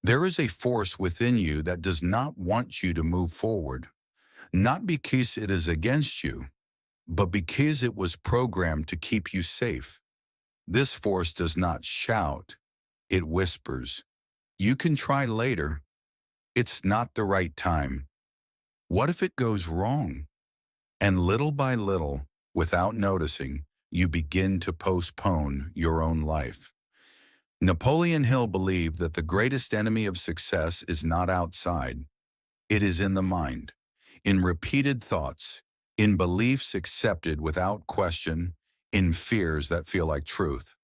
There is a force within you that does not want you to move forward, not because it is against you, but because it was programmed to keep you safe. This force does not shout, it whispers. You can try later. It's not the right time. What if it goes wrong? And little by little, without noticing, you begin to postpone your own life. Napoleon Hill believed that the greatest enemy of success is not outside. It is in the mind, in repeated thoughts, in beliefs accepted without question, in fears that feel like truth.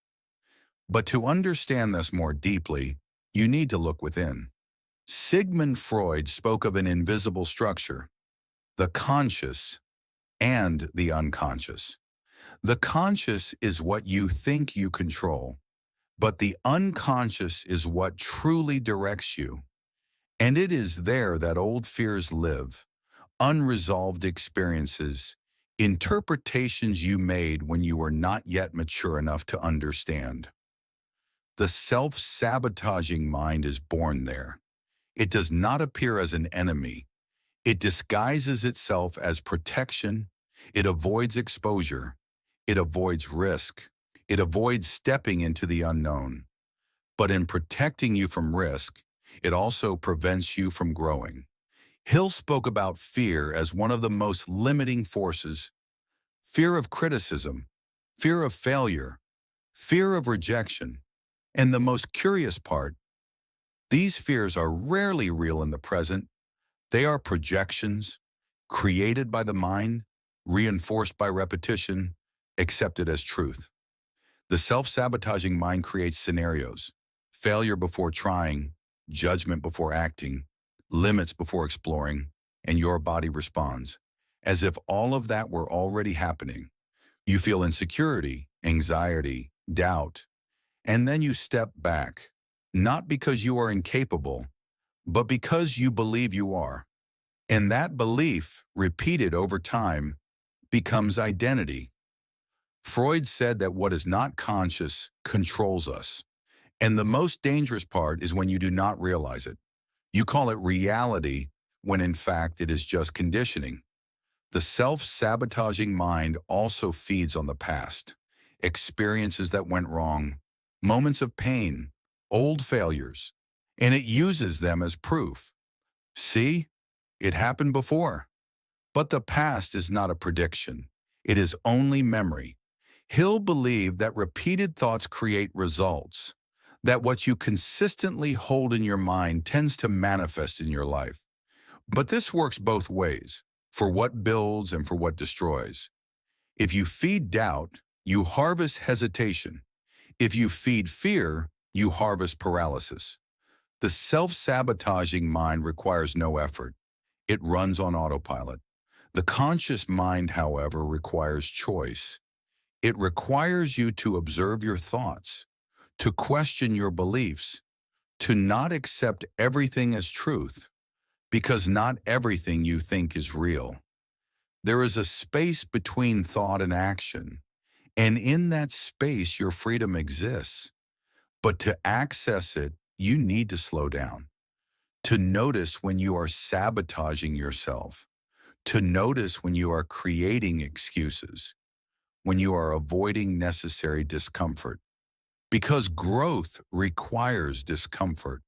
But to understand this more deeply, you need to look within. Sigmund Freud spoke of an invisible structure, the conscious and the unconscious. The conscious is what you think you control, but the unconscious is what truly directs you. And it is there that old fears live, unresolved experiences, interpretations you made when you were not yet mature enough to understand. The self-sabotaging mind is born there. It does not appear as an enemy. It disguises itself as protection. It avoids exposure. It avoids risk. It avoids stepping into the unknown. But in protecting you from risk, it also prevents you from growing. Hill spoke about fear as one of the most limiting forces. Fear of criticism, fear of failure, fear of rejection. And the most curious part, these fears are rarely real in the present. They are projections, created by the mind, reinforced by repetition, accepted as truth. The self-sabotaging mind creates scenarios: failure before trying, judgment before acting, limits before exploring, and your body responds, as if all of that were already happening. You feel insecurity, anxiety, doubt, and then you step back, not because you are incapable, but because you believe you are. And that belief, repeated over time, becomes identity. Freud said that what is not conscious controls us. And the most dangerous part is when you do not realize it. You call it reality when in fact it is just conditioning. The self-sabotaging mind also feeds on the past, experiences that went wrong, moments of pain, old failures, and it uses them as proof. See, it happened before. But the past is not a prediction. It is only memory. Hill believed that repeated thoughts create results, that what you consistently hold in your mind tends to manifest in your life. But this works both ways, for what builds and for what destroys. If you feed doubt, you harvest hesitation. If you feed fear, you harvest paralysis. The self-sabotaging mind requires no effort. It runs on autopilot. The conscious mind, however, requires choice. It requires you to observe your thoughts, to question your beliefs, to not accept everything as truth, because not everything you think is real. There is a space between thought and action, and in that space your freedom exists. But to access it, you need to slow down, to notice when you are sabotaging yourself, to notice when you are creating excuses, when you are avoiding necessary discomfort. Because growth requires discomfort,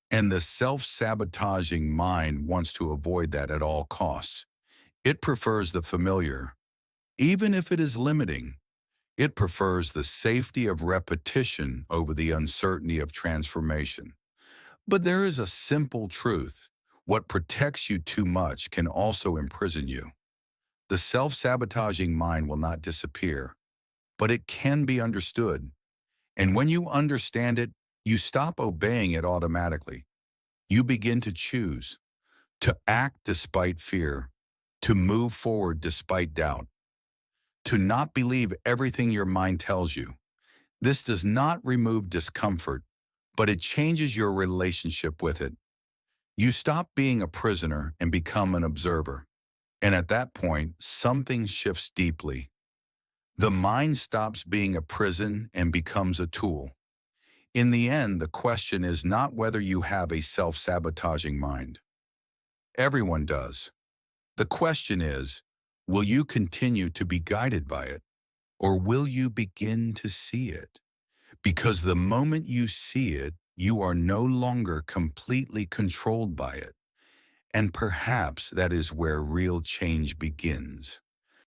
and the self-sabotaging mind wants to avoid that at all costs. It prefers the familiar, even if it is limiting. It prefers the safety of repetition over the uncertainty of transformation. But there is a simple truth. What protects you too much can also imprison you. The self-sabotaging mind will not disappear, but it can be understood. And when you understand it, you stop obeying it automatically. You begin to choose, to act despite fear, to move forward despite doubt, to not believe everything your mind tells you. This does not remove discomfort, but it changes your relationship with it. You stop being a prisoner and become an observer. And at that point, something shifts deeply. The mind stops being a prison and becomes a tool. In the end, the question is not whether you have a self-sabotaging mind. Everyone does. The question is, will you continue to be guided by it, or will you begin to see it? Because the moment you see it, you are no longer completely controlled by it. And perhaps that is where real change begins.